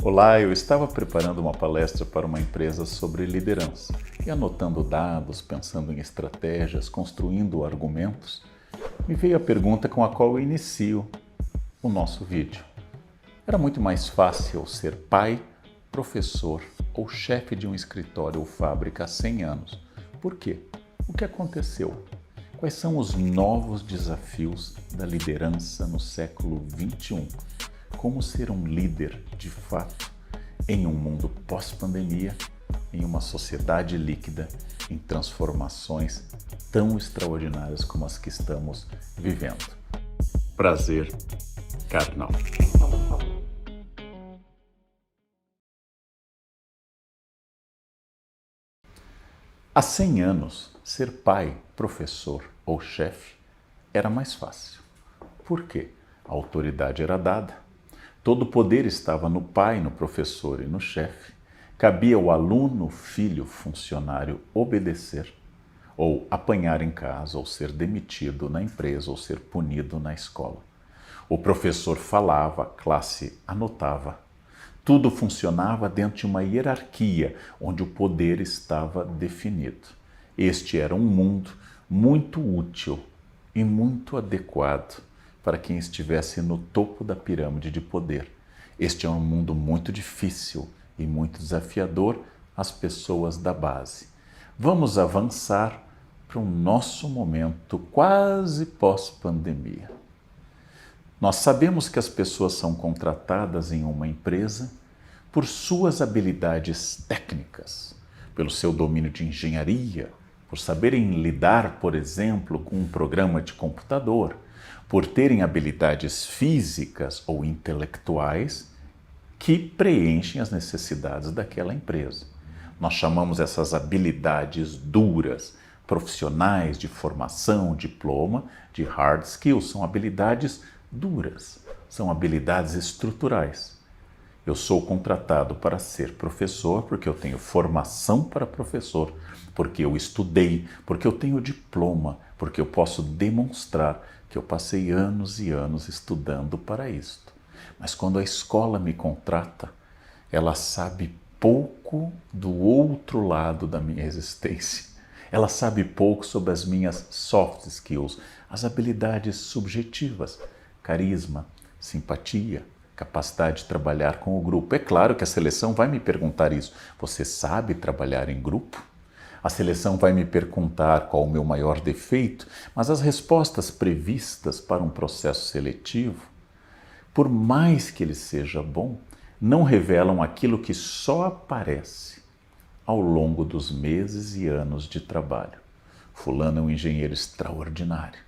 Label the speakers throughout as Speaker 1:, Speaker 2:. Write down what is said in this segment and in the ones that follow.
Speaker 1: Olá, eu estava preparando uma palestra para uma empresa sobre liderança e anotando dados, pensando em estratégias, construindo argumentos, me veio a pergunta com a qual eu inicio o nosso vídeo. Era muito mais fácil ser pai, professor ou chefe de um escritório ou fábrica há 100 anos. Por quê? O que aconteceu? Quais são os novos desafios da liderança no século XXI? Como ser um líder de fato em um mundo pós-pandemia, em uma sociedade líquida, em transformações tão extraordinárias como as que estamos vivendo. Prazer carnal. Há 100 anos, ser pai, professor ou chefe era mais fácil. Por quê? A autoridade era dada. Todo o poder estava no pai, no professor e no chefe. Cabia ao aluno, filho, funcionário obedecer, ou apanhar em casa, ou ser demitido na empresa, ou ser punido na escola. O professor falava, a classe anotava. Tudo funcionava dentro de uma hierarquia, onde o poder estava definido. Este era um mundo muito útil e muito adequado para quem estivesse no topo da pirâmide de poder. Este é um mundo muito difícil e muito desafiador às pessoas da base. Vamos avançar para o nosso momento quase pós-pandemia. Nós sabemos que as pessoas são contratadas em uma empresa por suas habilidades técnicas, pelo seu domínio de engenharia, por saberem lidar, por exemplo, com um programa de computador, por terem habilidades físicas ou intelectuais que preenchem as necessidades daquela empresa. Nós chamamos essas habilidades duras, profissionais de formação, diploma, de hard skills. São habilidades duras, são habilidades estruturais. Eu sou contratado para ser professor porque eu tenho formação para professor, porque eu estudei, porque eu tenho diploma, porque eu posso demonstrar que eu passei anos e anos estudando para isto. Mas quando a escola me contrata, ela sabe pouco do outro lado da minha existência. Ela sabe pouco sobre as minhas soft skills, as habilidades subjetivas, carisma, simpatia, capacidade de trabalhar com o grupo. É claro que a seleção vai me perguntar isso. Você sabe trabalhar em grupo? A seleção vai me perguntar qual o meu maior defeito, mas as respostas previstas para um processo seletivo, por mais que ele seja bom, não revelam aquilo que só aparece ao longo dos meses e anos de trabalho. Fulano é um engenheiro extraordinário.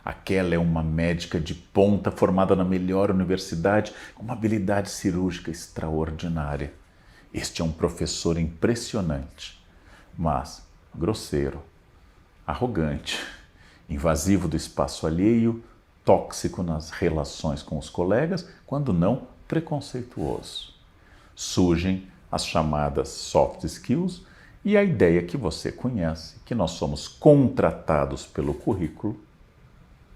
Speaker 1: Aquela é uma médica de ponta formada na melhor universidade, com uma habilidade cirúrgica extraordinária. Este é um professor impressionante, mas grosseiro, arrogante, invasivo do espaço alheio, tóxico nas relações com os colegas, quando não preconceituoso. Surgem as chamadas soft skills e a ideia que você conhece, que nós somos contratados pelo currículo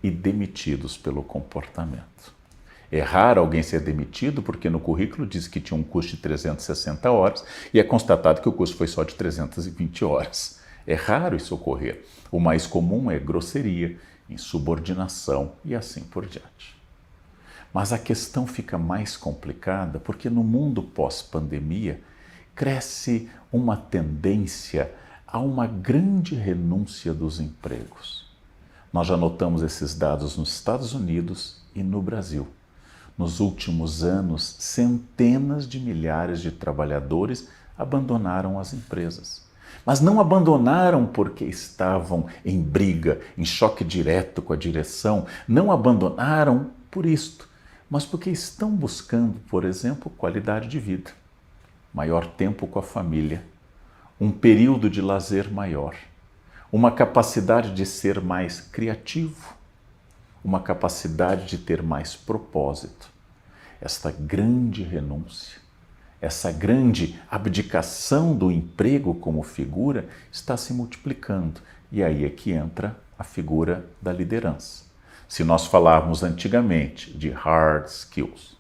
Speaker 1: e demitidos pelo comportamento. É raro alguém ser demitido porque no currículo diz que tinha um curso de 360 horas e é constatado que o curso foi só de 320 horas. É raro isso ocorrer. O mais comum é grosseria, insubordinação e assim por diante. Mas a questão fica mais complicada porque no mundo pós-pandemia cresce uma tendência a uma grande renúncia dos empregos. Nós já notamos esses dados nos Estados Unidos e no Brasil. Nos últimos anos, centenas de milhares de trabalhadores abandonaram as empresas. Mas não abandonaram porque estavam em briga, em choque direto com a direção. Não abandonaram por isto, mas porque estão buscando, por exemplo, qualidade de vida, maior tempo com a família, um período de lazer maior, uma capacidade de ser mais criativo, uma capacidade de ter mais propósito. Esta grande renúncia, essa grande abdicação do emprego como figura está se multiplicando. E aí é que entra a figura da liderança. Se nós falarmos antigamente de hard skills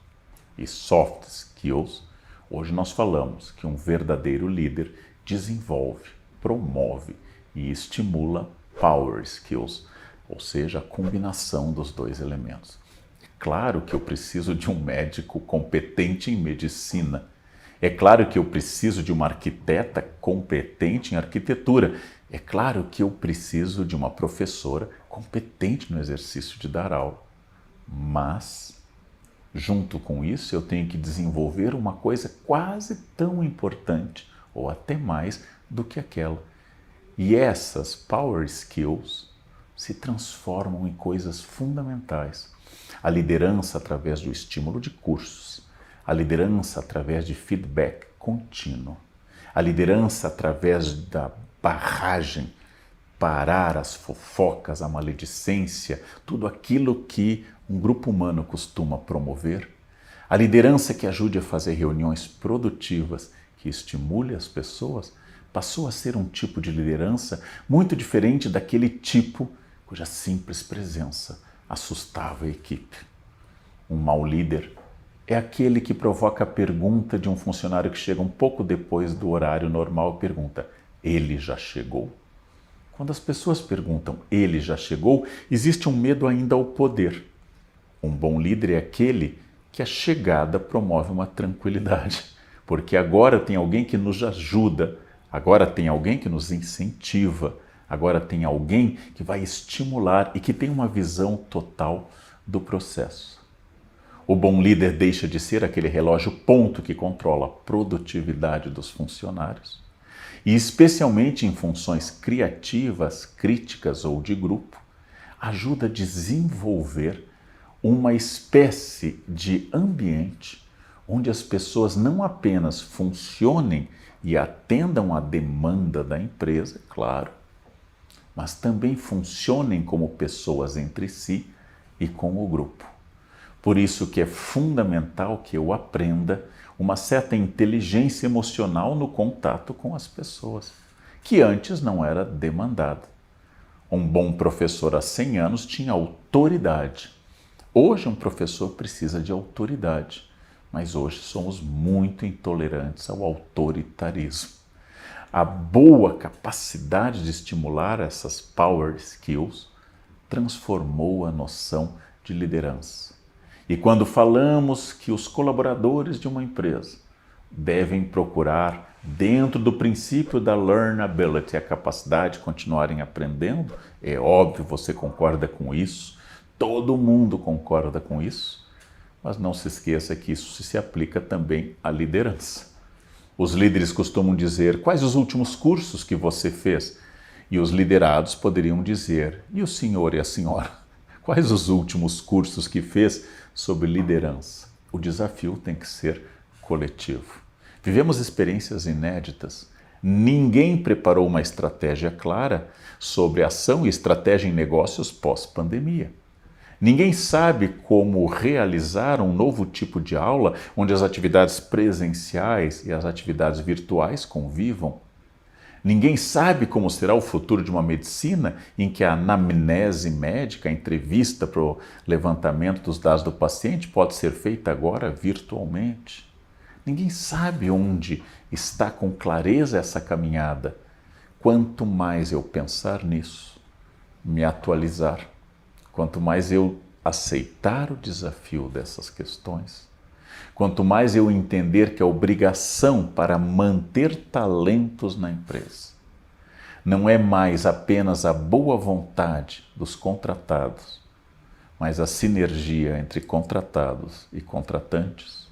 Speaker 1: e soft skills, Hoje nós falamos que um verdadeiro líder desenvolve, promove e estimula power skills, ou seja, a combinação dos dois elementos. É claro que eu preciso de um médico competente em medicina. É claro que eu preciso de uma arquiteta competente em arquitetura. É claro que eu preciso de uma professora competente no exercício de dar aula. Mas, junto com isso, eu tenho que desenvolver uma coisa quase tão importante, ou até mais, do que aquela. E essas power skills se transformam em coisas fundamentais. A liderança através do estímulo de cursos, a liderança através de feedback contínuo, a liderança através da barragem, parar as fofocas, a maledicência, tudo aquilo que um grupo humano costuma promover, a liderança que ajude a fazer reuniões produtivas, que estimule as pessoas, passou a ser um tipo de liderança muito diferente daquele tipo cuja simples presença assustava a equipe. Um mau líder é aquele que provoca a pergunta de um funcionário que chega um pouco depois do horário normal e pergunta: ele já chegou? Quando as pessoas perguntam, ele já chegou, existe um medo ainda ao poder. Um bom líder é aquele que a chegada promove uma tranquilidade, porque agora tem alguém que nos ajuda, agora tem alguém que nos incentiva, agora tem alguém que vai estimular e que tem uma visão total do processo. O bom líder deixa de ser aquele relógio ponto que controla a produtividade dos funcionários e, especialmente em funções criativas, críticas ou de grupo, ajuda a desenvolver uma espécie de ambiente onde as pessoas não apenas funcionem e atendam à demanda da empresa, claro, mas também funcionem como pessoas entre si e com o grupo. Por isso que é fundamental que eu aprenda uma certa inteligência emocional no contato com as pessoas, que antes não era demandada. Um bom professor há 100 anos tinha autoridade. Hoje um professor precisa de autoridade, mas hoje somos muito intolerantes ao autoritarismo. A boa capacidade de estimular essas power skills transformou a noção de liderança. E quando falamos que os colaboradores de uma empresa devem procurar, dentro do princípio da learnability, a capacidade de continuarem aprendendo, é óbvio, você concorda com isso, todo mundo concorda com isso, mas não se esqueça que isso se aplica também à liderança. Os líderes costumam dizer: quais os últimos cursos que você fez? E os liderados poderiam dizer: e o senhor e a senhora? Quais os últimos cursos que fez sobre liderança? O desafio tem que ser coletivo. Vivemos experiências inéditas. Ninguém preparou uma estratégia clara sobre ação e estratégia em negócios pós-pandemia. Ninguém sabe como realizar um novo tipo de aula onde as atividades presenciais e as atividades virtuais convivam. Ninguém sabe como será o futuro de uma medicina em que a anamnese médica, a entrevista para o levantamento dos dados do paciente, pode ser feita agora virtualmente. Ninguém sabe onde está com clareza essa caminhada. Quanto mais eu pensar nisso, me atualizar, quanto mais eu aceitar o desafio dessas questões, quanto mais eu entender que a obrigação para manter talentos na empresa não é mais apenas a boa vontade dos contratados, mas a sinergia entre contratados e contratantes,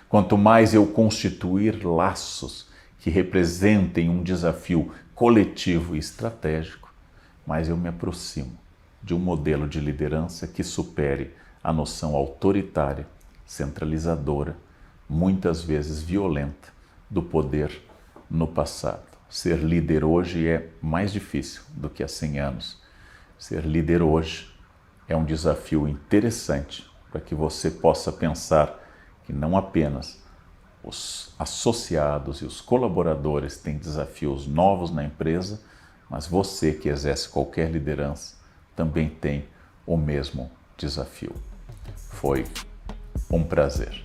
Speaker 1: quanto mais eu constituir laços que representem um desafio coletivo e estratégico, mais eu me aproximo de um modelo de liderança que supere a noção autoritária, centralizadora, muitas vezes violenta, do poder no passado. Ser líder hoje é mais difícil do que há 100 anos. Ser líder hoje é um desafio interessante para que você possa pensar que não apenas os associados e os colaboradores têm desafios novos na empresa, mas você que exerce qualquer liderança também tem o mesmo desafio. Foi um prazer.